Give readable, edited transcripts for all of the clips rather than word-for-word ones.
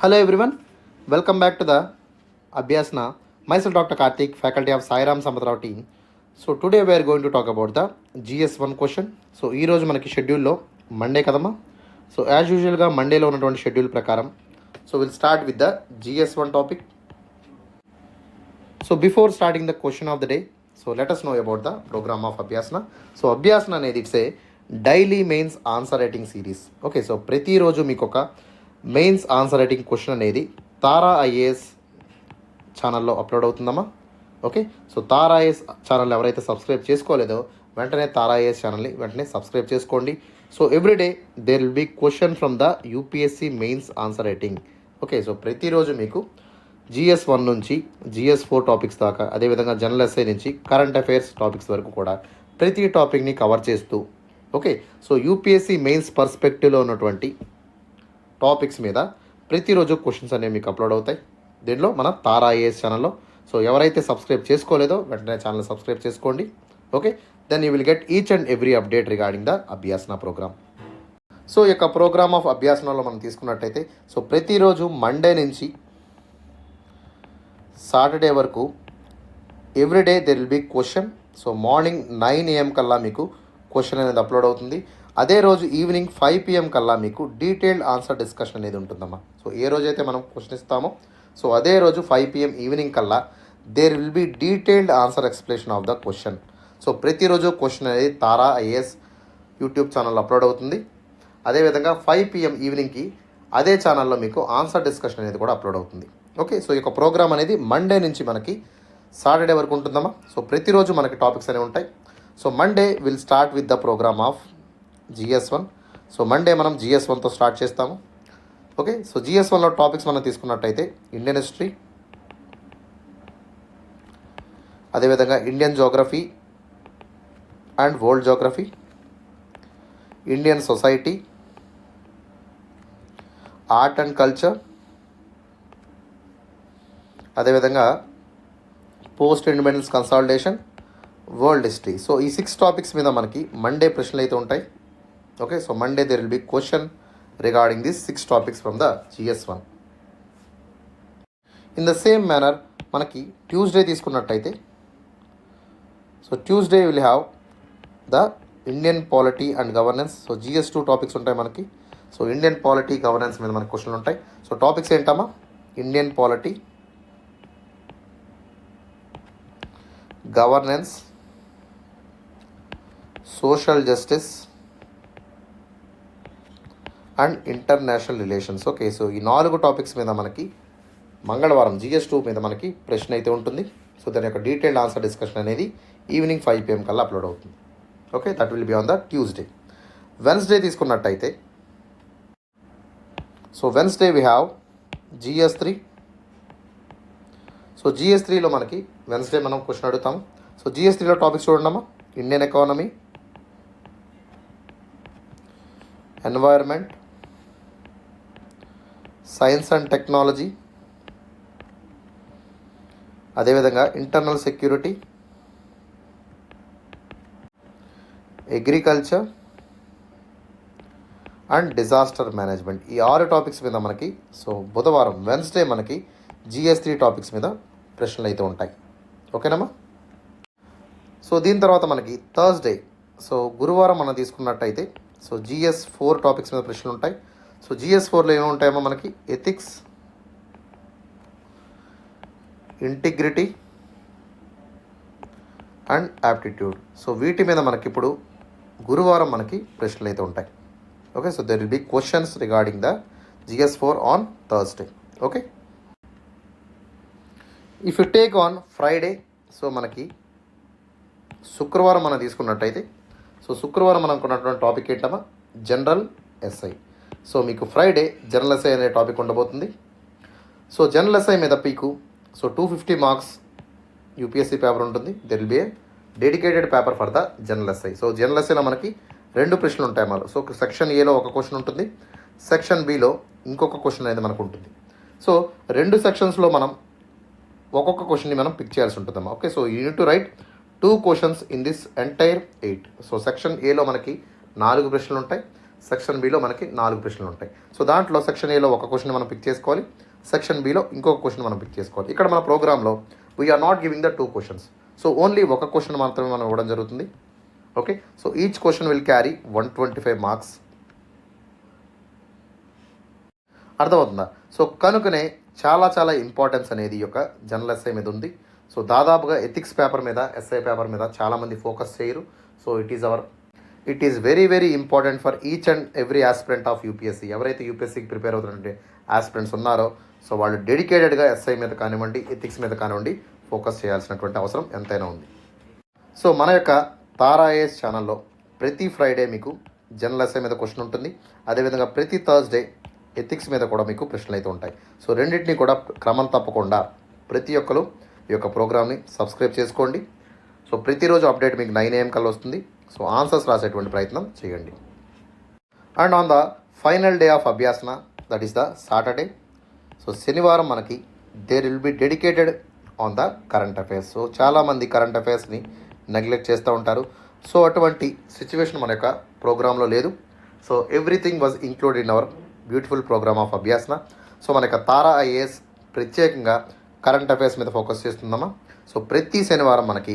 Hello everyone, welcome back to the Abhyasna. Myself Dr. Karthik, faculty of Sairam Samatrao team. So today we are going to talk about the GS1 question. So ఈరోజు మనకి షెడ్యూల్లో Monday కదమ్మా. So as యూజువల్గా మండేలో ఉన్నటువంటి schedule ప్రకారం so will start with the GS1 topic. So before starting the question of the day, so let us know about the program of Abhyasana. So Abhyasana అనేది it's a daily mains answer writing series. Okay, so ప్రతిరోజు మీకు ఒక mains answer writing question అనేది Tara IAS ఛానల్లో upload అవుతుందమ్మా. Okay, so Tara IAS channel ఎవరైతే subscribe చేసుకోలేదో వెంటనే తారా ఐఏఎస్ ఛానల్ని వెంటనే సబ్స్క్రైబ్ చేసుకోండి. So everyday there will be question from the UPSC mains answer writing. Okay, so ప్రతిరోజు మీకు GS1 నుంచి GS4 టాపిక్స్ దాకా, అదేవిధంగా జనరల్ ఎస్ఐ నుంచి కరెంట్ అఫైర్స్ టాపిక్స్ వరకు కూడా ప్రతి టాపిక్ని కవర్ చేస్తూ, ఓకే, సో యూపీఎస్సీ మెయిన్స్ పర్స్పెక్టివ్లో ఉన్నటువంటి టాపిక్స్ మీద ప్రతిరోజు క్వశ్చన్స్ అనేవి మీకు అప్లోడ్ అవుతాయి దీంట్లో మన తారా ఐఏఎస్ ఛానల్లో. సో ఎవరైతే సబ్స్క్రైబ్ చేసుకోలేదో వెంటనే ఛానల్ సబ్స్క్రైబ్ చేసుకోండి. Okay, then you will get each and every update regarding the Abhyasana program. So ఈ యొక్క ప్రోగ్రామ్ ఆఫ్ అభ్యాసనలో మనం తీసుకున్నట్టయితే సో ప్రతిరోజు మండే నుంచి సాటర్డే వరకు everyday there will be question. So morning 9 AM కల్లా మీకు క్వశ్చన్ అనేది అప్లోడ్ అవుతుంది. అదే రోజు ఈవినింగ్ 5 PM కల్లా మీకు డీటెయిల్డ్ ఆన్సర్ డిస్కషన్ అనేది ఉంటుందమ్మా. సో ఏ రోజైతే మనం క్వశ్చన్ ఇస్తామో సో అదే రోజు 5 PM ఈవినింగ్ కల్లా there will be detailed answer explanation of the question. So ప్రతిరోజు క్వశ్చన్ అనేది Tara IAS YouTube channel upload అవుతుంది. అదేవిధంగా 5 PM ఈవినింగ్కి అదే ఛానల్లో మీకు ఆన్సర్ డిస్కషన్ అనేది కూడా అప్లోడ్ అవుతుంది. ఓకే, సో ఈ యొక్క ప్రోగ్రామ్ అనేది మండే నుంచి మనకి సాటర్డే వరకు ఉంటుందమ్మా. సో ప్రతిరోజు మనకి టాపిక్స్ అనేవి ఉంటాయి. So Monday will start with the program of GS1. So Monday మనం GS1తో స్టార్ట్ చేస్తాము. ఓకే, సో GS1లో టాపిక్స్ మనం తీసుకున్నట్టయితే ఇండియన్ హిస్టరీ, అదేవిధంగా Indian geography and world geography, Indian society, art and culture, అదేవిధంగా post independence consolidation, world history. So ఈ 6 topics మీద మనకి మండే ప్రశ్నలు అయితే ఉంటాయి. Okay, so Monday there will be question regarding this 6 topics from the GS1. In the same manner మనకి Tuesday తీసుకున్నట్టయితే so Tuesday will have the Indian polity and governance. So GS2 topics ఉంటాయి మనకి. So Indian polity governance మీద మనకి క్వశ్చన్లు ఉంటాయి. So topics ఏంటమ్మా? Indian polity, governance, social justice and international relations. Okay, so ఈ 4 టాపిక్స్ మీద మనకి మంగళవారం GS2 మీద మనకి ప్రశ్న అయితే ఉంటుంది. సో దాని యొక్క డీటెయిల్డ్ ఆన్సర్ డిస్కషన్ అనేది ఈవినింగ్ 5 PM కల్లా అప్లోడ్ అవుతుంది. Okay, that will be on the Tuesday. Wednesday తీసుకున్నట్టయితే so Wednesday we have GS3. So GS3లో మనకి వెన్స్డే మనం క్వశ్చన్ అడుగుతాము. సో GS3లో టాపిక్స్ చూడండమ్మా. Indian economy, environment, science and technology, అదేవిధంగా internal security, agriculture and disaster management. ఈ 6 టాపిక్స్ మీద మనకి సో బుధవారం వెన్స్డే మనకి GS3 టాపిక్స్ మీద ప్రశ్నలు అయితే ఉంటాయి. ఓకేనమ్మా. సో దీని తర్వాత మనకి థర్స్డే సో గురువారం మనం తీసుకున్నట్టయితే సో GS4 టాపిక్స్ మీద ప్రశ్నలు ఉంటాయి. సో GS4లో ఏమి ఉంటాయమ్మా మనకి? Ethics, integrity and aptitude. So వీటి మీద మనకి ఇప్పుడు గురువారం మనకి ప్రశ్నలు అయితే ఉంటాయి. Okay, so there will B questions regarding the GS4 on Thursday. Okay, if you take on Friday so మనకి శుక్రవారం మనం తీసుకున్నట్టయితే సో శుక్రవారం మనం అనుకున్నటువంటి టాపిక్ ఏంటమ్మా? General SI. సో మీకు ఫ్రైడే జనరల్ ఎస్ఐ అనే టాపిక్ ఉండబోతుంది. సో జనరల్ ఎస్ఐ మీద మీకు సో 250 మార్క్స్ యూపీఎస్సీ పేపర్ ఉంటుంది. There will be a dedicated paper for the general SI. So general ఎస్ఐలో మనకి 2 ప్రశ్నలు ఉంటాయి అన్నమాట. సో సెక్షన్ ఏలో ఒక క్వశ్చన్ ఉంటుంది, సెక్షన్ బిలో ఇంకొక క్వశ్చన్ అనేది మనకు ఉంటుంది. సో 2 సెక్షన్స్లో మనం ఒక్కొక్క క్వశ్చన్ని మనం పిక్ చేయాల్సి ఉంటుందమ్మా. Okay, so you need to right 2 questions in this entire 8. So section ఏలో మనకి 4 ప్రశ్నలు ఉంటాయి, సెక్షన్ బిలో మనకి 4 ప్రశ్నలు ఉంటాయి. సో దాంట్లో సెక్షన్ ఏలో ఒక క్వశ్చన్ మనం పిక్ చేసుకోవాలి, సెక్షన్ బిలో ఇంకొక క్వశ్చన్ మనం పిక్ చేసుకోవాలి. ఇక్కడ మన ప్రోగ్రాంలో we're not giving the 2 questions. So only ఒక క్వశ్చన్ మాత్రమే మనం ఇవ్వడం జరుగుతుంది. Okay, so each question will carry 125 marks. అర్థమవుతుందా? సో కనుకనే చాలా ఇంపార్టెన్స్ అనేది ఈ యొక్క జనరల్ ఎస్ఐ మీద ఉంది. సో దాదాపుగా ఎథిక్స్ పేపర్ మీద, ఎస్ఐ పేపర్ మీద చాలామంది ఫోకస్ చేయరు. So it is very important for each and every aspirant of UPSC. ఎవరైతే యూపీఎస్సీకి ప్రిపేర్ అవుతున్నటువంటి ఆస్పిరెంట్స్ ఉన్నారో సో వాళ్ళు డెడికేటెడ్గా ఎస్ఐ మీద కానివ్వండి, ఎథిక్స్ మీద కానివ్వండి ఫోకస్ చేయాల్సినటువంటి అవసరం ఎంతైనా ఉంది. సో మన యొక్క తారా ఐఏఎస్ ఛానల్లో ప్రతి ఫ్రైడే మీకు జనరల్ ఎస్ఐ మీద క్వశ్చన్ ఉంటుంది. అదేవిధంగా ప్రతి థర్స్డే ఎథిక్స్ మీద కూడా మీకు ప్రశ్నలు అయితే ఉంటాయి. సో రెండింటినీ కూడా క్రమం తప్పకుండా ప్రతి ఒక్కరు ఈ యొక్క ప్రోగ్రామ్ని సబ్స్క్రైబ్ చేసుకోండి. సో ప్రతిరోజు అప్డేట్ మీకు 9 AM కల్లా వస్తుంది. సో ఆన్సర్స్ రాసేటువంటి ప్రయత్నం చేయండి. And on the final day of Abhyasana, that is the Saturday, so శనివారం మనకి దేర్ విల్ బి డెడికేటెడ్ ఆన్ ద కరెంట్ అఫైర్స్. సో చాలామంది కరెంట్ అఫైర్స్ని నెగ్లెక్ట్ చేస్తూ ఉంటారు. సో అటువంటి సిచ్యువేషన్ మన యొక్క ప్రోగ్రాంలో లేదు. So everything was include in our beautiful program of Abhyasana. So మన యొక్క తారా ఐఏఎస్ ప్రత్యేకంగా కరెంట్ అఫైర్స్ మీద ఫోకస్ చేస్తుందమ్మా. సో ప్రతి శనివారం మనకి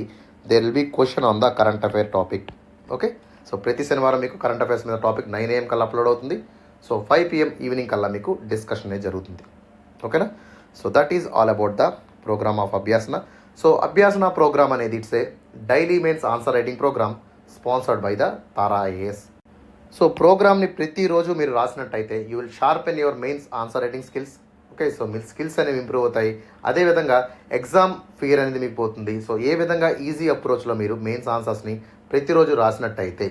there will be question on ద current affair topic. Okay, so ప్రతి శనివారం మీకు కరెంట్ అఫైర్స్ మీద టాపిక్ 9 AM కల్లా అప్లోడ్ అవుతుంది. సో 5 PM ఈవినింగ్ కల్లా మీకు డిస్కషన్ అనేది జరుగుతుంది. ఓకేనా? So that is all about the program of Abhyasana. So Abhyasana program అనేది it's a daily mains answer writing program sponsored by the Tara IAS. So ప్రోగ్రామ్ని ప్రతిరోజు మీరు రాసినట్టయితే you will sharpen your mains answer writing skills. Okay, so మీ skills అనేవి improve అవుతాయి. అదేవిధంగా exam fear అనేది మీకు పోతుంది. సో ఏ విధంగా ఈజీ అప్రోచ్లో మీరు మెయిన్స్ ఆన్సర్స్ని ప్రతిరోజు రాసినట్టయితే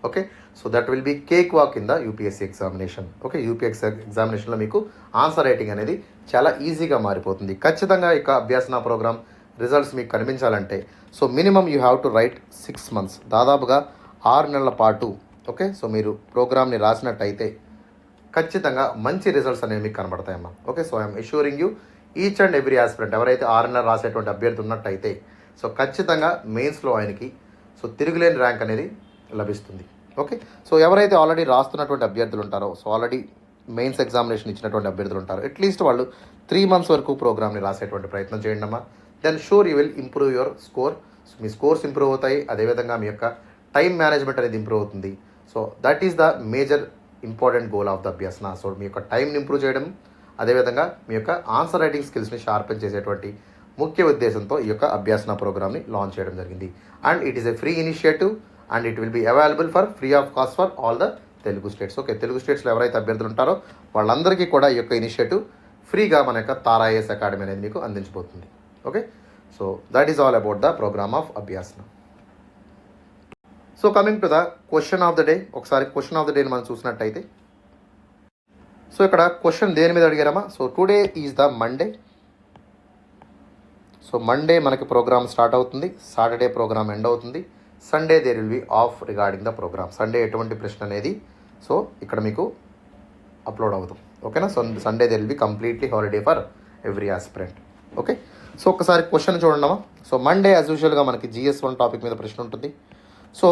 okay, so that will be cake walk in the UPSC examination. Okay, UPSC ఎగ్జామినేషన్లో మీకు ఆన్సర్ రైటింగ్ అనేది చాలా ఈజీగా మారిపోతుంది. ఖచ్చితంగా ఇక అభ్యాసన ప్రోగ్రామ్ రిజల్ట్స్ మీకు కనిపించాలంటే so minimum you have to write 6 months, దాదాపుగా 6 నెలల పాటు. ఓకే, సో మీరు ప్రోగ్రామ్ని రాసినట్టయితే ఖచ్చితంగా మంచి రిజల్ట్స్ అనేవి మీకు కనబడతాయమ్మా. Okay, so I'm assuring you each and every aspirant ఎవరైతే 6 నెలలు రాసేటువంటి అభ్యర్థి ఉన్నట్టయితే సో ఖచ్చితంగా మెయిన్స్లో ఆయనకి సో తిరుగులేని ర్యాంక్ అనేది లభిస్తుంది. ఓకే, సో ఎవరైతే ఆల్రెడీ రాస్తున్నటువంటి అభ్యర్థులు ఉంటారో, సో ఆల్రెడీ మెయిన్స్ ఎగ్జామినేషన్ ఇచ్చినటువంటి అభ్యర్థులు ఉంటారో, అట్లీస్ట్ వాళ్ళు 3 months వరకు ప్రోగ్రామ్ని రాసేటువంటి ప్రయత్నం చేయండి అమ్మా. Then sure you will improve your score. మీ స్కోర్స్ ఇంప్రూవ్ అవుతాయి. అదేవిధంగా మీ యొక్క టైం మేనేజ్మెంట్ అనేది ఇంప్రూవ్ అవుతుంది. So that is the major important goal of the Abhyasana. So మీ యొక్క టైంని ఇంప్రూవ్ చేయడం, అదేవిధంగా మీ యొక్క ఆన్సర్ రైటింగ్ స్కిల్స్ని షార్పెన్ చేసేటువంటి ముఖ్య ఉద్దేశంతో ఈ యొక్క అభ్యాసన ప్రోగ్రామ్ని లాంచ్ చేయడం జరిగింది. And it is a free initiative and it will be available for free of cost for all the Telugu states. Okay, Telugu స్టేట్స్లో ఎవరైతే అభ్యర్థులు ఉంటారో వాళ్ళందరికీ కూడా ఈ యొక్క ఇనిషియేటివ్ ఫ్రీగా మన యొక్క తారా ఐఏఎస్ అకాడమీ అనేది మీకు అందించబోతుంది. Okay, so that is all about the program of Abhyasana. So coming to the question of the day, ఒకసారి క్వశ్చన్ ఆఫ్ ద డేని మనం చూసినట్టయితే సో ఇక్కడ క్వశ్చన్ దేని మీద అడిగారమ్మా? So today is the Monday. So Monday మనకి ప్రోగ్రామ్ స్టార్ట్ అవుతుంది, సాటర్డే ప్రోగ్రామ్ ఎండ్ అవుతుంది, Sunday there will be off regarding the program. Sunday ఎటువంటి ప్రశ్న అనేది సో ఇక్కడ మీకు అప్లోడ్ అవుతుంది. ఓకేనా? So Sunday there will be completely holiday for every aspirant. Okay, so ఒకసారి క్వశ్చన్ చూడండి అమ్మా. సో మండే యాజ్ యూజువల్గా మనకి GS1 టాపిక్ మీద ప్రశ్న ఉంటుంది. సో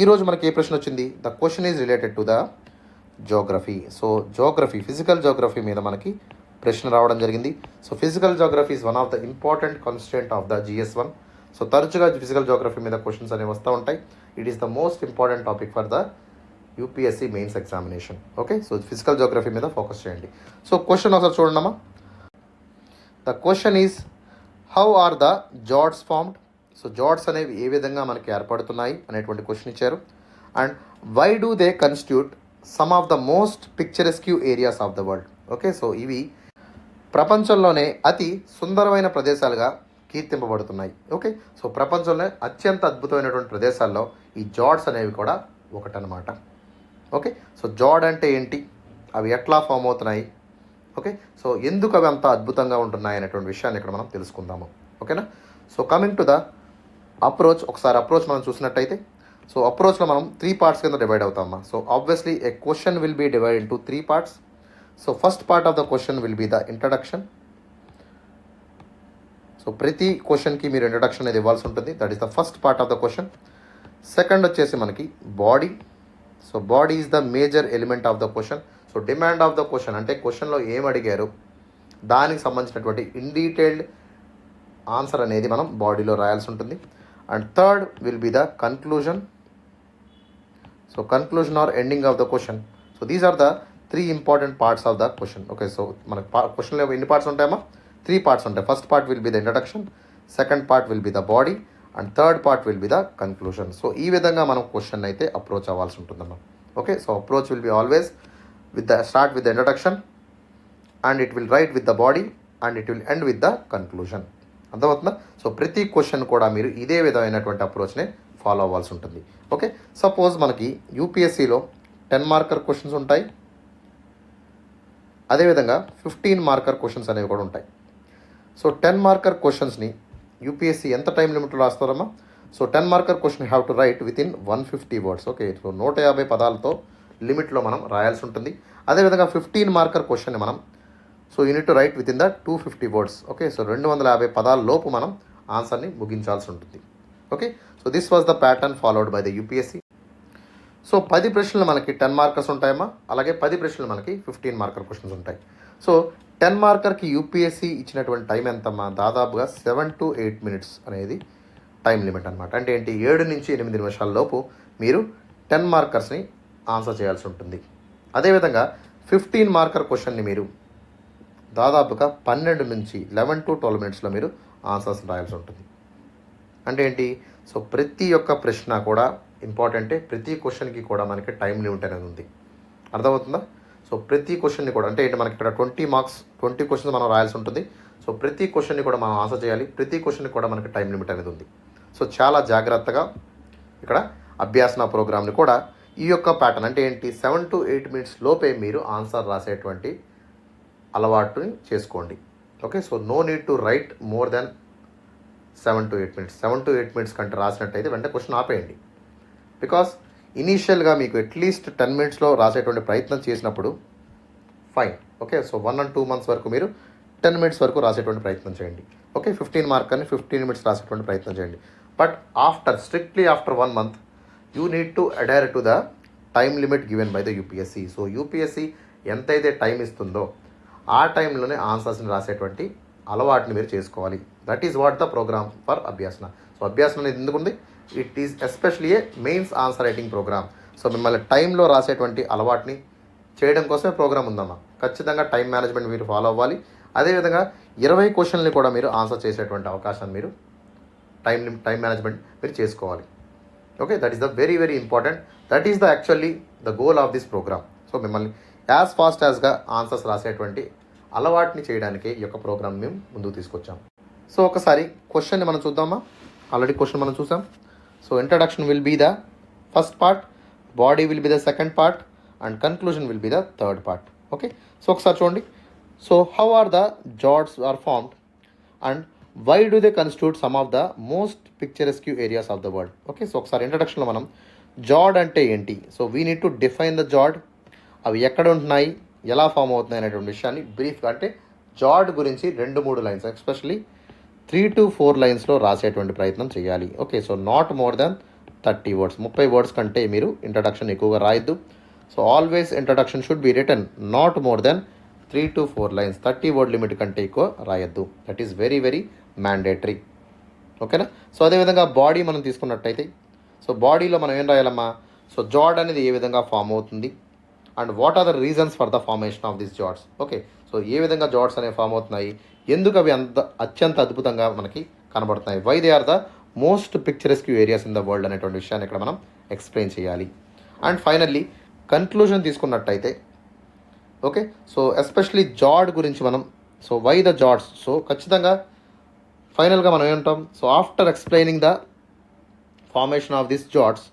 ఈరోజు మనకి ఏ ప్రశ్న వచ్చింది? The question is related to the geography. So geography, physical geography మీద మనకి ప్రశ్న రావడం జరిగింది. So physical geography is one of the important constituent of the GS1. So తరచుగా ఫిజికల్ జోగ్రఫీ మీద క్వశ్చన్స్ అనేవి వస్తూ ఉంటాయి. It is the most important topic for the UPSC mains examination. Okay, so physical geography మీద focus చేయండి. So question ఒకసారి చూడండమ్మా. The question is how are the Jats formed. So fjords అనేవి ఏ విధంగా మనకి ఏర్పడుతున్నాయి అనేటువంటి క్వశ్చన్ ఇచ్చారు. And why do they constitute some of the most picturesque areas of the world. Okay, so ఇవి ప్రపంచంలోనే అతి సుందరమైన ప్రదేశాలుగా కీర్తింపబడుతున్నాయి. ఓకే, సో ప్రపంచంలో అత్యంత అద్భుతమైనటువంటి ప్రదేశాల్లో ఈ జాడ్స్ అనేవి కూడా ఒకటనమాట. ఓకే, సో జాడ్ అంటే ఏంటి, అవి ఎట్లా ఫామ్ అవుతున్నాయి, ఓకే, సో ఎందుకు అవి అంత అద్భుతంగా ఉంటున్నాయి అనేటువంటి విషయాన్ని ఇక్కడ మనం తెలుసుకుందాము. ఓకేనా? So coming to the approach, ఒకసారి అప్రోచ్ మనం చూసినట్టయితే సో అప్రోచ్లో మనం 3 parts కింద డివైడ్ అవుతామా. So obviously a question will be divide into 3 parts. So first part of the question will be the introduction. So ప్రతి క్వశ్చన్కి మీరు ఇంట్రడక్షన్ అనేది ఇవ్వాల్సి ఉంటుంది. That is the first part of the question. Second వచ్చేసి మనకి body. So body is the major element of the question. So demand of the question అంటే క్వశ్చన్లో ఏం అడిగారు దానికి సంబంధించినటువంటి ఇన్ డీటెయిల్డ్ ఆన్సర్ అనేది మనం బాడీలో రాయాల్సి ఉంటుంది. And third will be the conclusion. So conclusion or ending of the question. So these are the 3 important parts of the question. Okay, so మనకు క్వశ్చన్లో ఎన్ని పార్ట్స్ ఉంటాయమ్మా? 3 పార్ట్స్ ఉంటాయి. First part will be the introduction, second part will be the body, and third part will be the conclusion. So ఈ విధంగా మనం question అయితే approach అవ్వాల్సి ఉంటుందమ్మా. Okay, so approach will be always with the start with the introduction and it will write with the body and it will end with the conclusion. అర్థమవుతుందా? So ప్రతి question కూడా మీరు ఇదే విధమైనటువంటి అప్రోచ్నే ఫాలో అవ్వాల్సి ఉంటుంది. ఓకే, సపోజ్ మనకి యూపీఎస్సీలో 10 marker questions ఉంటాయి, అదేవిధంగా 15 మార్కర్ క్వశ్చన్స్ అనేవి కూడా ఉంటాయి. సో 10 మార్కర్ క్వశ్చన్స్ని యూపీఎస్సీ ఎంత టైం లిమిట్లో రాస్తారమ్మా? So 10 marker question have to write within 150 words. Okay, so 150 పదాలతో లిమిట్లో మనం రాయాల్సి ఉంటుంది. అదేవిధంగా 15 మార్కర్ క్వశ్చన్ని మనం so unit to write with in the 250 words. Okay, so 250 పదాల లోపు మనం ఆన్సర్ని ముగించాల్సి ఉంటుంది. Okay, so this was the pattern followed by the UPSC. So 10 ప్రశ్నలు మనకి 10 మార్కర్స్ ఉంటాయమ్మా, అలాగే 10 ప్రశ్నలు మనకి 15 మార్కర్ క్వశ్చన్స్ ఉంటాయి. సో 10 మార్కర్కి యూపీఎస్సీ ఇచ్చినటువంటి టైం ఎంతమ్మా? దాదాపుగా 7 to 8 minutes అనేది టైం లిమిట్ అనమాట. అంటే ఏంటి, 7 నుంచి 8 నిమిషాల లోపు మీరు 10 మార్కర్స్ని ఆన్సర్ చేయాల్సి ఉంటుంది. అదేవిధంగా 15 మార్కర్ క్వశ్చన్ని మీరు దాదాపుగా 12 నుంచి 11 to 12 minutesలో మీరు ఆన్సర్స్ రాయాల్సి ఉంటుంది. అంటే ఏంటి, సో ప్రతి ఒక్క ప్రశ్న కూడా ఇంపార్టెంటే, ప్రతి క్వశ్చన్కి కూడా మనకి టైం లిమిట్ అనేది ఉంది. అర్థమవుతుందా? సో ప్రతి క్వశ్చన్ని కూడా అంటే ఏంటి, మనకి ఇక్కడ 20 మార్క్స్ 20 క్వశ్చన్స్ మనం రాయాల్సి ఉంటుంది. సో ప్రతి క్వశ్చన్ని కూడా మనం ఆన్సర్ చేయాలి, ప్రతి క్వశ్చన్కి కూడా మనకి టైం లిమిట్ అనేది ఉంది. సో చాలా జాగ్రత్తగా ఇక్కడ అభ్యాసన ప్రోగ్రామ్ని కూడా ఈ యొక్క ప్యాటర్న్ అంటే ఏంటి, 7 to 8 minutes లోపే మీరు ఆన్సర్ రాసేటువంటి అలవాటుని చేసుకోండి. Okay, so no need to write more than 7 to 8 minutes. 7 to 8 minutes కంటే రాసినట్టయితే వెంటనే క్వశ్చన్ ఆపేయండి. బికాస్ ఇనీషియల్గా మీకు అట్లీస్ట్ 10 minutesలో రాసేటువంటి ప్రయత్నం చేసినప్పుడు fine. Okay, so 1 and 2 months వరకు మీరు 10 minutes వరకు రాసేటువంటి ప్రయత్నం చేయండి. ఓకే, 15 మార్కర్ని 15 minutes రాసేటువంటి ప్రయత్నం చేయండి. But strictly after 1 month you need to adhere to the time limit given by the UPSC. So UPSC ఎంతైతే టైం ఇస్తుందో ఆ టైంలోనే ఆన్సర్స్ని రాసేటువంటి అలవాటుని మీరు చేసుకోవాలి. That is what the program for Abhyasana. So Abhyasana అనేది ఎందుకుంది, it is especially a mains answer writing program. So మిమ్మల్ని టైంలో రాసేటువంటి అలవాటుని చేయడం కోసమే ప్రోగ్రామ్ ఉందమ్మా. ఖచ్చితంగా టైం మేనేజ్మెంట్ మీరు ఫాలో అవ్వాలి. అదేవిధంగా 20 క్వశ్చన్లు కూడా మీరు ఆన్సర్ చేసేటువంటి అవకాశాన్ని మీరు టైం మేనేజ్మెంట్ మీరు చేసుకోవాలి. Okay, that is the very very important. That is the actually the goal of this programme. So మిమ్మల్ని యాజ్ ఫాస్ట్ యాజ్గా ఆన్సర్స్ రాసేటువంటి అలవాటుని చేయడానికి ఈ యొక్క ప్రోగ్రామ్ మేము ముందుకు తీసుకొచ్చాం. సో ఒకసారి క్వశ్చన్ని మనం చూద్దామా. ఆల్రెడీ క్వశ్చన్ మనం చూసాం. So introduction will be the first part, body will be the second part and conclusion will be the third part. Okay, so ఒకసారి చూడండి. So how are the fjords are formed and why do they constitute some of the most picturesque areas of the world. Okay, so ఒకసారి ఇంట్రడక్షన్లో మనం fjord అంటే ఏంటి, so we need to define the fjord, అవి ఎక్కడ ఉంటున్నాయి, ఎలా form అవుతున్నాయి అనేటువంటి విషయాన్ని బ్రీఫ్గా అంటే జాడ్ గురించి 2-3 లైన్స్ ఎస్పెషల్లీ 3 to 4 లైన్స్లో రాసేటువంటి ప్రయత్నం చేయాలి. Okay, so not more than 30 words, 30 words కంటే మీరు ఇంట్రడక్షన్ ఎక్కువగా రాయొద్దు. So always introduction should be written not more than 3 to 4 lines. 30 word limit కంటే ఎక్కువ రాయొద్దు. That is very very mandatory. ఓకేనా. సో అదేవిధంగా బాడీ మనం తీసుకున్నట్టయితే సో బాడీలో మనం ఏం రాయాలమ్మా, సో జాడ్ అనేది ఏ విధంగా ఫామ్ అవుతుంది and what are the reasons for the formation of this fjords. Okay, so ఏ విధంగా జాడ్స్ అనేవి ఫామ్ అవుతున్నాయి, ఎందుకు అవి అత్యంత అద్భుతంగా మనకి కనబడుతున్నాయి, why they are the most picturesque areas in the world అనేటువంటి విషయాన్ని ఇక్కడ మనం ఎక్స్ప్లెయిన్ చేయాలి. అండ్ ఫైనల్లీ కన్క్లూజన్ తీసుకున్నట్టయితే ఓకే, సో ఎస్పెషలీ జాడ్ గురించి మనం so why the fjords, so ఖచ్చితంగా ఫైనల్గా మనం ఏమంటాం, so after explaining the formation of this fjords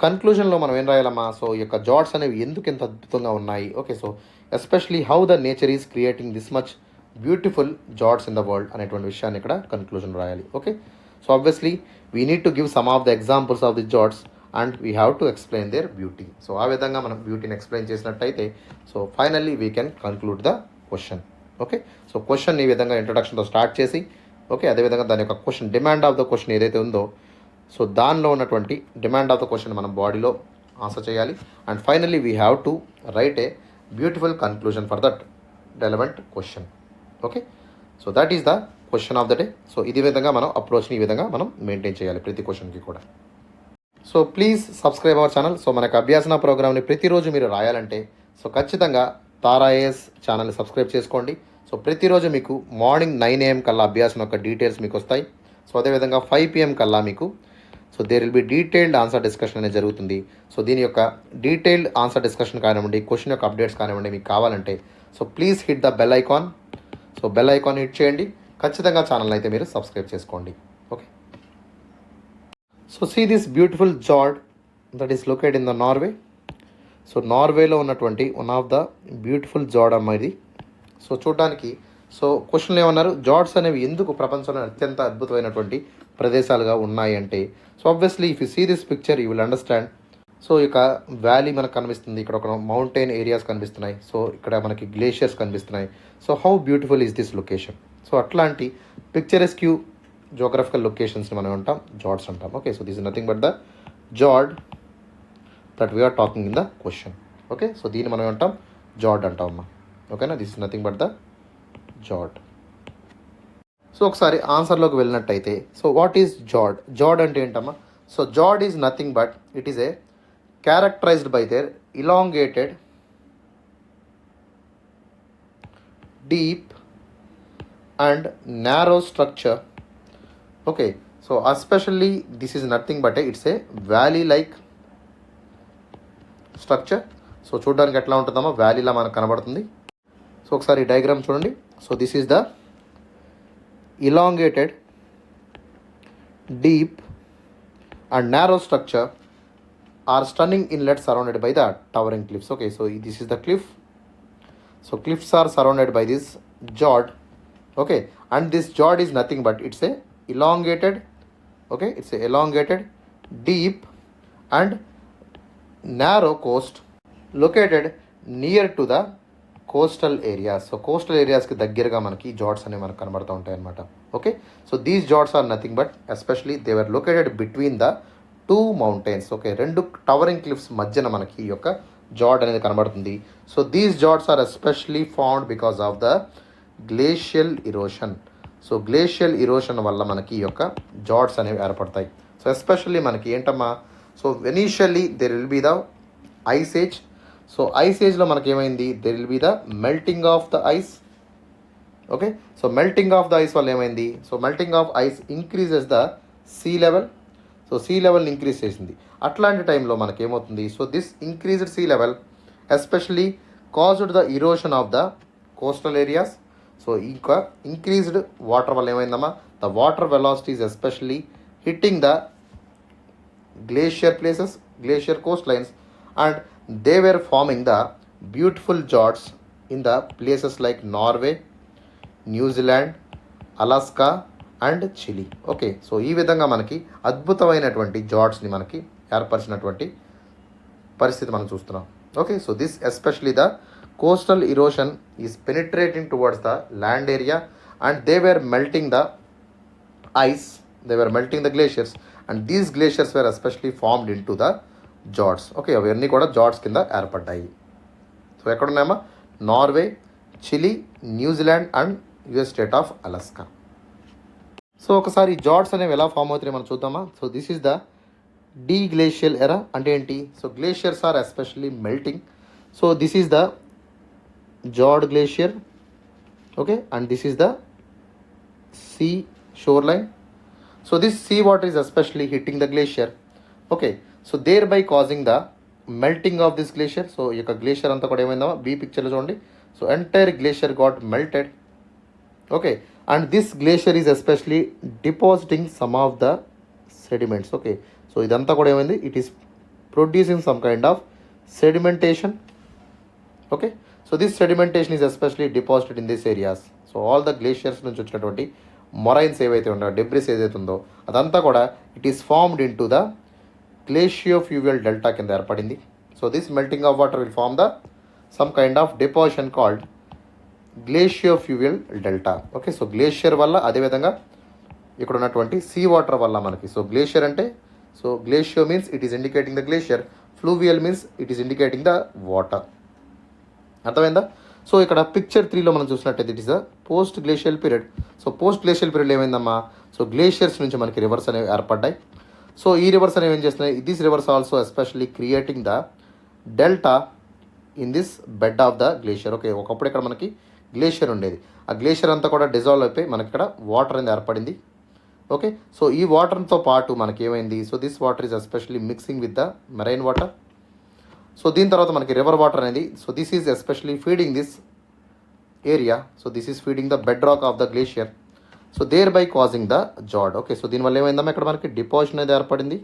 కన్క్లూజన్లో మనం ఏం రాయాలమ్మా, సో ఈ యొక్క జాడ్స్ అనేవి ఎందుకు ఎంత అద్భుతంగా ఉన్నాయి. Okay, so especially how the nature is creating this much beautiful fjords in the world అనేటువంటి విషయాన్ని ఇక్కడ కన్క్లూజన్ రాయాలి. Okay, so obviously we need to give some of the examples of the fjords and we have to explain their beauty. So ఆ విధంగా మనం బ్యూటీని explain చేసినట్టయితే so finally we can conclude the question. Okay, so question ఈ విధంగా ఇంట్రడక్షన్తో start చేసి okay, అదేవిధంగా దాని యొక్క question demand of the question ఏదైతే ఉందో సో దానిలో ఉన్నటువంటి డిమాండ్ ఆఫ్ ద క్వశ్చన్ మనం బాడీలో ఆన్సర్ చేయాలి. And finally we have to right a beautiful conclusion for that relevant question. Okay, so that is the question of the day. So ఇది విధంగా మనం అప్రోచ్ని ఈ విధంగా మనం మెయింటైన్ చేయాలి ప్రతి క్వశ్చన్కి కూడా. So please subscribe our channel. So మనకు అభ్యాసన ప్రోగ్రామ్ని ప్రతిరోజు మీరు రాయాలంటే సో ఖచ్చితంగా తారా ఐఏఎస్ ఛానల్ని సబ్స్క్రైబ్ చేసుకోండి. సో ప్రతిరోజు మీకు మార్నింగ్ 9 AM కల్లా అభ్యాసం యొక్క డీటెయిల్స్ మీకు వస్తాయి. సో అదేవిధంగా 5 PM కల్లా మీకు so there will be detailed answer discussion అనేది జరుగుతుంది. సో దీని యొక్క డీటెయిల్డ్ ఆన్సర్ డిస్కషన్ కానివ్వండి, క్వశ్చన్ యొక్క అప్డేట్స్ కానివ్వండి మీకు కావాలంటే so please hit the bell icon. So bell icon hit చేయండి. ఖచ్చితంగా ఛానల్ అయితే మీరు సబ్స్క్రైబ్ చేసుకోండి. Okay, so see this beautiful fjord that is located in the Norway. So నార్వేలో ఉన్నటువంటి one of the beautiful fjord అమ్మ ఇది. సో చూడడానికి సో క్వశ్చన్లు ఏమన్నారు, జార్డ్స్ అనేవి ఎందుకు ప్రపంచంలో అత్యంత అద్భుతమైనటువంటి ప్రదేశాలుగా ఉన్నాయి అంటే so obviously if you see this picture you will understand. So ఇక వ్యాలీ మనకు కనిపిస్తుంది, ఇక్కడ ఒక మౌంటైన్ ఏరియాస్ కనిపిస్తున్నాయి, సో ఇక్కడ మనకి గ్లేషియర్స్ కనిపిస్తున్నాయి. So how beautiful is this location. So అట్లాంటి పిక్చరెస్క్యూ జోగ్రఫికల్ లొకేషన్స్ని మనం అంటాం జార్డ్స్ అంటాం. Okay, so this is nothing but the fjord that we're talking in the question. Okay, so దీన్ని మనం అంటాం జార్డ్ అంటాం అమ్మా. ఓకేనా, this is nothing but the fjord. So ఒకసారి ఆన్సర్లోకి వెళ్ళినట్టయితే so what is fjord? Fjord అంటే ఏంటమ్మా? So fjord is nothing but it is a characterized by there elongated deep and narrow structure. Okay, so especially this is nothing but it's a valley like structure. So చూడడానికి ఎట్లా ఉంటుందమ్మా, వ్యాలీలా మనకు కనబడుతుంది. So ఒకసారి diagram చూడండి. So this is the elongated deep and narrow structure or stunning inlet surrounded by the towering cliffs. Okay, so this is the cliff. So cliffs are surrounded by this fjord. Okay, and this jaw is nothing but it's a elongated, okay, it's a elongated deep and narrow coast located near to the coastal areas. So coastal areas ki daggirga manaki jaws ane manaku kanabartha untayi annamata. Okay, so these jaws are nothing but especially they were located between the two mountains. Okay, rendu towering cliffs madhyana manaki ee yokka jaw anedi kanabartundi. So these jaws are especially formed because of the glacial ఇరోషన్. So glacial ఇరోషన్ వల్ల మనకి ఈ యొక్క జార్డ్స్ అనేవి ఏర్పడతాయి. So especially మనకి ఏంటమ్మా, so initially there will be the ice age. So ice ఏజ్లో మనకి ఏమైంది, there will be the melting of the ice. Okay, so melting of the ice వల్ల ఏమైంది, so melting of ice increases the sea level. So sea లెవెల్ని increase చేసింది. అట్లాంటి టైంలో మనకి ఏమవుతుంది, so this increased sea level especially caused the erosion of the coastal areas. So ఇంకా increased water వల్ల ఏమైందమ్మా, the water velocity is especially hitting the glacier places, glacier coast lines, and they were forming the beautiful fjords in the places like Norway, New Zealand, Alaska and Chile. Okay, so ఈ విధంగా మనకి అద్భుతమైనటువంటి జార్డ్స్ని మనకి ఏర్పరిచినటువంటి పరిస్థితి మనం చూస్తున్నాం. Okay, so this especially the coastal erosion is penetrating towards the land area and they were melting the ice, they were melting the glaciers and these glaciers were especially formed into the fjords. Okay, అవన్నీ కూడా fjords కింద ఏర్పడ్డాయి. So ఎక్కడున్నాయమ్మా, Norway, Chile, New Zealand and US state of Alaska. So ఒకసారి fjords అనేవి ఎలా form అవుతున్నాయి మనం చూద్దామా. So this is the deglacial era. అంటే ఏంటి, so glaciers are especially melting. So this is the fjord glacier. Okay, and this is the sea shore line. So this sea water is especially hitting the glacier. Okay, so there by causing the melting of this glacier. So ఈ యొక్క glacier అంతా కూడా ఏమైందా, be పిక్చర్లో చూడండి. So entire glacier got melted. Okay, and this glacier is especially depositing some of the sediments. Okay, so ఇదంతా కూడా ఏమైంది, it is producing some kind of sedimentation. Okay, so this sedimentation is especially deposited in this areas. So all the glaciers నుంచి వచ్చినటువంటి moraines ఏవైతే ఉన్నాయో, debris ఏదైతే ఉందో అదంతా కూడా it is formed into the glaciofluvial delta కింద ఏర్పడింది. So this melting of water will form the some kind of deposition called glaciofluvial delta. Okay, so glacier వల్ల అదేవిధంగా ఇక్కడ ఉన్నటువంటి సీ వాటర్ వల్ల మనకి, సో గ్లేషియర్ అంటే, so glacio means it is indicating the glacier fluvial means it is indicating the water. అర్థమైందా? So ఇక్కడ picture 3లో మనం చూసినట్టయితే it is the post glacial period. So post glacial period ఏమైందమ్మా, so glaciers నుంచి మనకి reverse అనేవి ఏర్పడ్డాయి. సో ఈ రివర్స్ అనేవి ఏం చేస్తున్నాయి, this reverse also especially creating the delta in this bed of the glacier. Okay, ఒకప్పుడు ఇక్కడ మనకి గ్లేషియర్ ఉండేది, ఆ గ్లేషియర్ అంతా కూడా డిజాల్వ్ అయిపోయి మనకి ఇక్కడ వాటర్ అనేది ఏర్పడింది. ఓకే, సో ఈ వాటర్తో పాటు మనకి ఏమైంది, so this water is especially mixing with the marine water. So దీని తర్వాత మనకి రివర్ వాటర్ అనేది, so this is especially feeding this area. So this is feeding the bed rock of the glacier. So there by causing the fjord. Okay, so దీనివల్ల ఏమైందమ్మా, ఇక్కడ మనకి deposition అనేది ఏర్పడింది.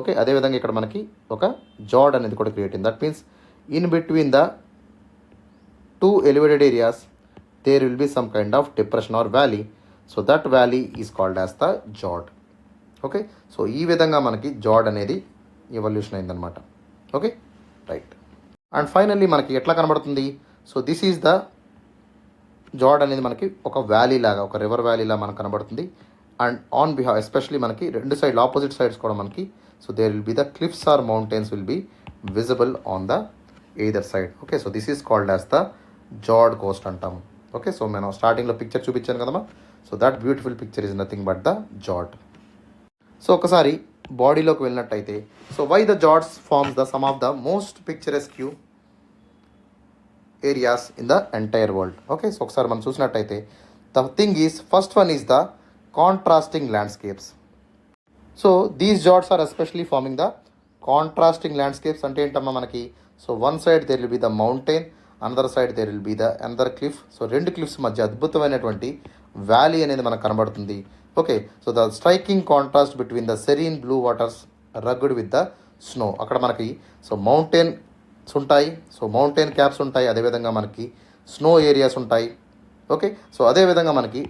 ఓకే, అదేవిధంగా ఇక్కడ మనకి ఒక జాడ్ అనేది కూడా క్రియేట్ అయింది. That means in between the two elevated areas there will be some kind of depression or valley. So that valley is called as the fjord. Okay, so ఈ విధంగా మనకి జాడ్ అనేది ఎవల్యూషన్ అయిందనమాట. Okay, right. అండ్ ఫైనల్లీ మనకి ఎట్లా కనబడుతుంది, so this is the జాడ్ అనేది మనకి ఒక వ్యాలీ లాగా, ఒక రివర్ వ్యాలీ లాగా మనకు కనబడుతుంది. అండ్ ఆన్ బిహావ్ ఎస్పెషలీ మనకి రెండు సైడ్ ఆపోజిట్ సైడ్స్ కూడా మనకి, so there will be the cliffs or mountains will be visible on the either side. Okay, so this is called as the fjord coast అంటాము. Okay, so నేను స్టార్టింగ్లో picture చూపించాను కదమ్మా, so that beautiful picture is nothing but the fjord. So ఒకసారి బాడీలోకి వెళ్ళినట్టయితే, so why the fjords forms the some of the most picturesque areas in the entire world. Okay, so ఒకసారి మనం చూసినట్టయితే the thing is first one is the contrasting landscapes. So these fjords are especially forming the contrasting landscapes. అంటే ఏంటమ్మా మనకి, so one side there will be the mountain, another side there will be the another cliff. So రెండు cliffs మధ్య అద్భుతమైనటువంటి valley అనేది మనకు కనబడుతుంది. Okay, so the striking contrast between the serene blue waters rugged with the snow. అక్కడ మనకి so mountains ఉంటాయి, so mountain caps ఉంటాయి, అదేవిధంగా మనకి స్నో ఏరియాస్ ఉంటాయి. ఓకే, సో అదేవిధంగా మనకి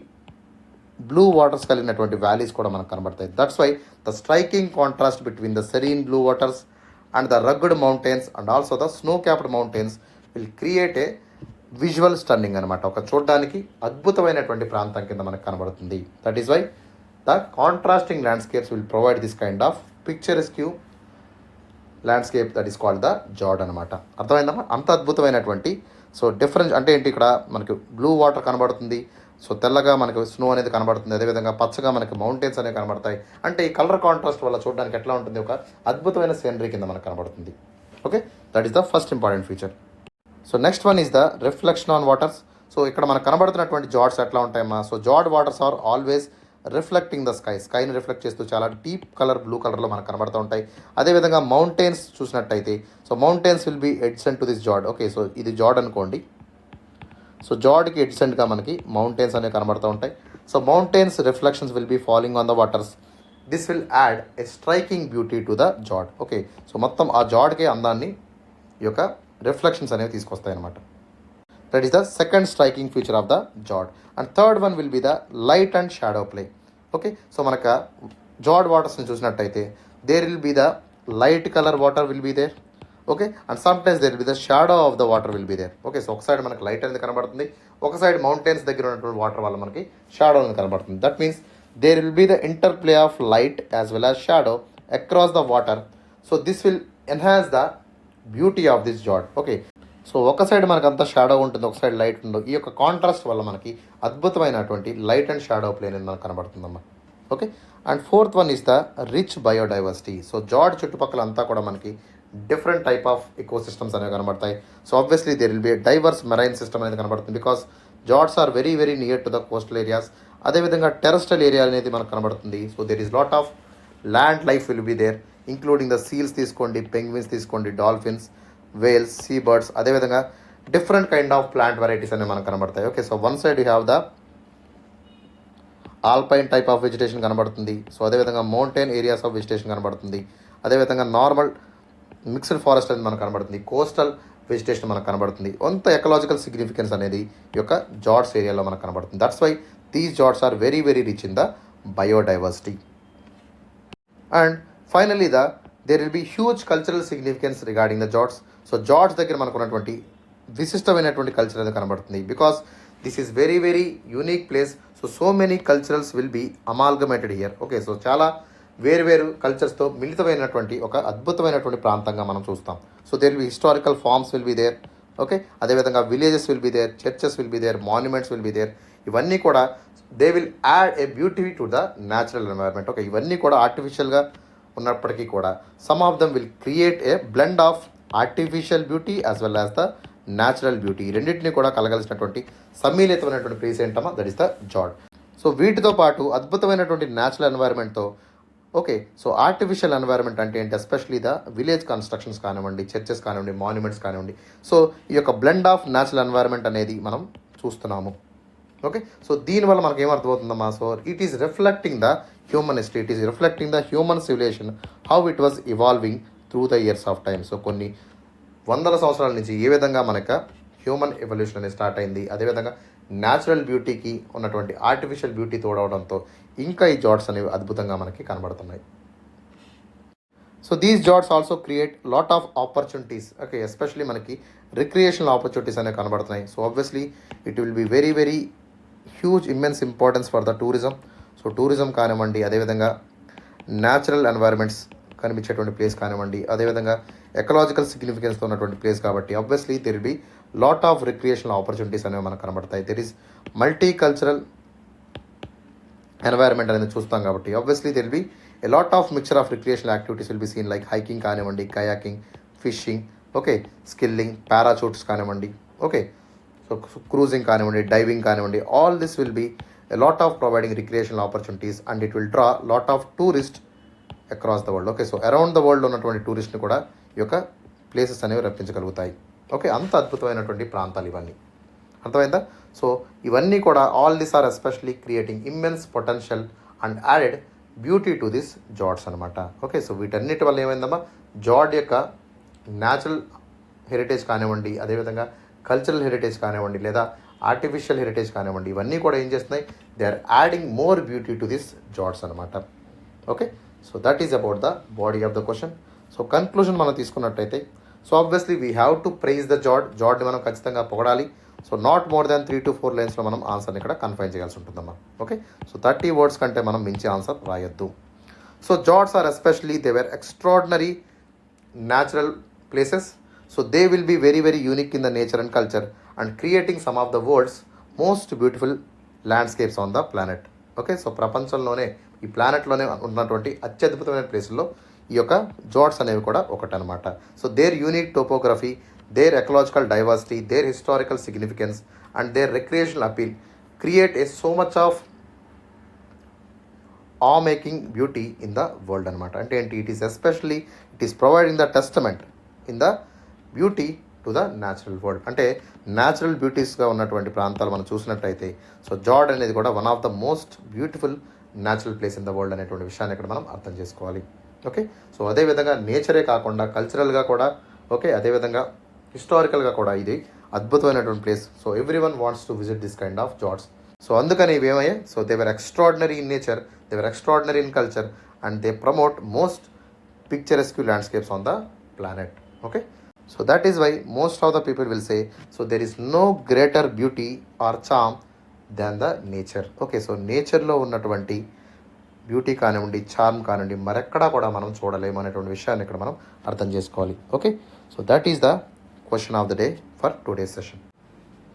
బ్లూ వాటర్స్ కలిగినటువంటి వ్యాలీస్ కూడా మనకు కనబడతాయి. That's why the striking contrast between the serene blue waters and the rugged mountains and also the snow capped mountains will create a visual stunning అనమాట. ఒక చూడడానికి అద్భుతమైనటువంటి ప్రాంతం కింద మనకు కనబడుతుంది. That is why the contrasting landscapes will provide this kind of picturesque landscape that is called the fjord అనమాట. అర్థమైందమ్మా, అంత అద్భుతమైనటువంటి, సో డిఫరెన్స్ అంటే ఏంటి, ఇక్కడ మనకి బ్లూ వాటర్ కనబడుతుంది, సో తెల్లగా మనకి స్నో అనేది కనబడుతుంది, అదేవిధంగా పచ్చగా మనకి మౌంటైన్స్ అనేవి కనబడతాయి. అంటే ఈ కలర్ కాంట్రాస్ట్ వల్ల చూడడానికి ఎట్లా ఉంటుంది, ఒక అద్భుతమైన సీనరీ కింద మనకు కనబడుతుంది. Okay, that is the first important feature. So next one is the reflection on waters. So ఇక్కడ మనకు కనబడుతున్నటువంటి జాడ్స్ ఎట్లా ఉంటాయమ్మా, so fjord waters are always reflecting the స్కైని రిఫ్లెక్ట్ చేస్తూ చాలా డీప్ కలర్ బ్లూ కలర్లో మనకు కనబడుతూ ఉంటాయి. అదేవిధంగా మౌంటైన్స్ చూసినట్టయితే, so mountains will be adjacent to this fjord. Okay, so ఇది జాడ్ అనుకోండి, సో జాడ్కి ఎడ్సెంట్గా మనకి మౌంటైన్స్ అనేవి కనబడుతూ ఉంటాయి. So mountains reflections will be falling on the waters. This will add a striking beauty to the fjord. Okay, so మొత్తం ఆ జాడ్కే అందాన్ని ఈ యొక్క రిఫ్లెక్షన్స్ అనేవి తీసుకొస్తాయి అనమాట. That is the second striking feature of the fjord. And third one will be the light and shadow play. Okay, so మనకు fjord వాటర్స్ని చూసినట్టయితే there will be the light colour water will be there. Okay, and sometimes there will be the shadow of the water will be there. Okay, so ఒక side మనకి light అనేది కనబడుతుంది, ఒక side mountains దగ్గర ఉన్నటువంటి water వల్ల మనకి shadow అనేది కనబడుతుంది. That means there will be the interplay of light as well as shadow across the water. So this will enhance the beauty of this fjord. Okay, so ఒక side మనకు అంతా shadow ఉంటుంది, ఒక side light ఉంటుంది. ఈ యొక్క contrast వల్ల మనకి అద్భుతమైనటువంటి లైట్ అండ్ షాడో ప్లే అనేది మనకు కనబడుతుందమ్మా. Okay, and fourth one is the rich biodiversity. So fjord చుట్టుపక్కల అంతా కూడా మనకి different type of eco systems అనేవి కనబడతాయి. So obviously there will be diverse marine system అనేది కనబడుతుంది, because fjords are very very near to the coastal areas. అదేవిధంగా terrestrial area అనేది మనకు కనబడుతుంది. So there is lot of land life will be there, including the seals తీసుకోండి, penguins తీసుకోండి, dolphins, Wales, see birds, అదేవిధంగా different kind of plant varieties అనేవి మనకు కనబడతాయి. Okay, so one side you have the alpine type of vegetation కనబడుతుంది. So అదేవిధంగా mountain areas of vegetation కనబడుతుంది. అదేవిధంగా నార్మల్ మిక్స్డ్ ఫారెస్ట్ అనేది మనకు కనబడుతుంది, కోస్టల్ వెజిటేషన్ మనకు కనబడుతుంది. కొంత ఎకలాజికల్ సిగ్నిఫికెన్స్ అనేది ఈ యొక్క జాడ్స్ ఏరియాలో మనకు కనబడుతుంది. That's why these fjords are very very rich in the biodiversity. And finally there will be huge cultural significance regarding the fjords. So fjords దగ్గర మనకు ఉన్నటువంటి విశిష్టమైనటువంటి కల్చర్ అనేది కనబడుతుంది, because this is very very unique place. So many culturals will be amalgamated here. Okay, so చాలా వేరు కల్చర్స్తో మిళితమైనటువంటి ఒక అద్భుతమైనటువంటి ప్రాంతంగా మనం చూస్తాం. So there will be historical forms will be there. Okay, అదేవిధంగా villages will be there, churches will be there, monuments will be there. ఇవన్నీ కూడా they will add a beauty to the natural environment. Okay, ఇవన్నీ కూడా ఆర్టిఫిషియల్గా ఉన్నప్పటికీ కూడా some of them will create a blend of artificial beauty as well as the natural beauty. రెండింటినీ కూడా కలగలిసినటువంటి సమ్మిళితమైనటువంటి ప్లేస్ ఏంటమ్మా, that is the fjord. So వీటితో పాటు అద్భుతమైనటువంటి న్యాచురల్ ఎన్వైర్న్మెంట్తో ఓకే, సో ఆర్టిఫిషియల్ ఎన్వైర్న్మెంట్ అంటే ఏంటి, ఎస్పెషలీ ద విలేజ్ కన్స్ట్రక్షన్స్ కానివ్వండి, చర్చెస్ కానివ్వండి, మాన్యుమెంట్స్ కానివ్వండి. సో ఈ యొక్క బ్లెండ్ ఆఫ్ న్యాచురల్ ఎన్వైర్న్మెంట్ అనేది మనం చూస్తున్నాము. ఓకే, సో దీనివల్ల మనకు ఏమర్థమవుతుందమ్మా, so it is reflecting the human history, it is reflecting the human civilization, how it was evolving through the years of time. So కొన్ని వందల సంవత్సరాల నుంచి ఏ విధంగా మనకు హ్యూమన్ ఎవల్యూషన్ అనేది స్టార్ట్ అయింది, అదేవిధంగా న్యాచురల్ బ్యూటీకి ఉన్నటువంటి ఆర్టిఫిషియల్ బ్యూటీ తోడవడంతో ఇంకా ఈ జాట్స్ అనేవి అద్భుతంగా మనకి కనబడుతున్నాయి. So these Jats also create lot of opportunities. Okay, especially మనకి రిక్రియేషనల్ ఆపర్చునిటీస్ అనేవి కనబడుతున్నాయి. So obviously it will be very very huge immense importance for the tourism. So tourism కానివ్వండి, అదేవిధంగా న్యాచురల్ ఎన్వైర్న్మెంట్స్ కనిపించేటువంటి ప్లేస్ కానివ్వండి, అదేవిధంగా ఎకలాజికల్ సిగ్నిఫికెన్స్తో ఉన్నటువంటి ప్లేస్ కాబట్టి obviously there will be lot of recreational opportunities అనేవి మనకు కనబడతాయి. There is multi cultural environment అనేది చూస్తాం కాబట్టి obviously there will be a lot of mixture of recreational activities will be seen like hiking కానివ్వండి, kayaking, fishing, okay, skiing, parachutes కానివ్వండి, okay, so cruising కానివ్వండి, diving కానివ్వండి, all this will be a lot of providing recreational opportunities and it will draw lot of tourist across the world. Okay, so around the world ఉన్నటువంటి టూరిస్ట్ని కూడా ఈ యొక్క places అనేవి రప్పించగలుగుతాయి. Okay, అంత అద్భుతమైనటువంటి ప్రాంతాలు ఇవన్నీ, అర్థమైందా? సో ఇవన్నీ కూడా all this are especially creating immense potential and added beauty to this fjords అనమాట. ఓకే, సో వీటన్నిటి వల్ల ఏమైందమ్మా, జాడ్ యొక్క న్యాచురల్ హెరిటేజ్ కానివ్వండి, అదేవిధంగా కల్చరల్ హెరిటేజ్ కానివ్వండి, లేదా ఆర్టిఫిషియల్ హెరిటేజ్ కానివ్వండి, ఇవన్నీ కూడా ఏం చేస్తున్నాయి, they are adding more beauty to this fjords అనమాట. Okay, so that is about the body of the question. So conclusion మనం తీసుకున్నట్టయితే, so obviously we have to praise the జాడ్ని మనం ఖచ్చితంగా పొగడాలి. So not more than 3 to 4 లైన్స్లో మనం ఆన్సర్ని ఇక్కడ కన్ఫైన్ చేయాల్సి ఉంటుందమ్మా. ఓకే, సో 30 words కంటే మనం మించి ఆన్సర్ రాయొద్దు. So fjords are especially they were extraordinary natural places. So they will be very very unique in the nature and culture and creating some of the world's most beautiful landscapes on the planet. Okay, so ప్రపంచంలోనే ఈ ప్లానెట్లోనే ఉన్నటువంటి అత్యద్భుతమైన ప్లేసుల్లో ఈ యొక్క fjords అనేవి కూడా ఒకటనమాట. So their unique topography, their ecological diversity, their historical significance and their recreational appeal create a so much of awe-making beauty in the world అనమాట. అంటే ఏంటి, it is providing the testament in the beauty to the natural world. అంటే natural బ్యూటీస్గా ఉన్నటువంటి ప్రాంతాలు మనం చూసినట్టయితే, so జాడ్ అనేది కూడా one of the most beautiful natural place in the world అనేటువంటి విషయాన్ని ఇక్కడ మనం అర్థం చేసుకోవాలి. ఓకే, సో అదేవిధంగా నేచరే కాకుండా కల్చరల్గా కూడా, ఓకే, అదేవిధంగా హిస్టారికల్గా కూడా ఇది అద్భుతమైనటువంటి place. So every one wants to visit this kind of fjords. So అందుకని ఇవి ఏమయ్యాయి, so they were extraordinary in nature, they were extraordinary in culture and they promote most picturesque landscapes on the planet. Okay, so that is why most of the people will say, so there is no greater beauty or charm than the nature. Okay, so నేచర్లో ఉన్నటువంటి beauty కానివ్వండి, charm కానివ్వండి, మరెక్కడా కూడా మనం చూడలేము అనేటువంటి విషయాన్ని ఇక్కడ మనం అర్థం చేసుకోవాలి. Okay, so that is the question of the day for today's session.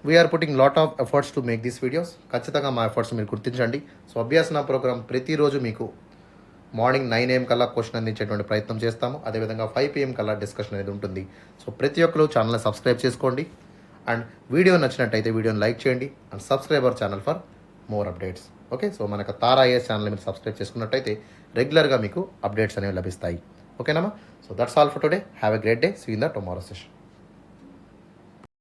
We are putting lot of efforts to make these videos. ఖచ్చితంగా మా ఎఫర్ట్స్ మీరు గుర్తించండి. సో అభ్యాసన ప్రోగ్రామ్ ప్రతిరోజు మీకు మార్నింగ్ 9 AM కల్లా క్వశ్చన్ అందించేటువంటి ప్రయత్నం చేస్తాము. అదేవిధంగా 5 PM కల్లా డిస్కషన్ అనేది ఉంటుంది. సో ప్రతి ఒక్కరు ఛానల్ని సబ్స్క్రైబ్ చేసుకోండి అండ్ వీడియో నచ్చినట్టయితే వీడియోని లైక్ చేయండి and subscribe our channel for more updates. Okay, so మనకు తారా ఐఏఎస్ ఛానల్ని మీరు సబ్స్క్రైబ్ చేసుకున్నట్టయితే రెగ్యులర్గా మీకు అప్డేట్స్ అనేవి లభిస్తాయి. ఓకేనా? So that's all for today. Have a great day. See in the tomorrow session.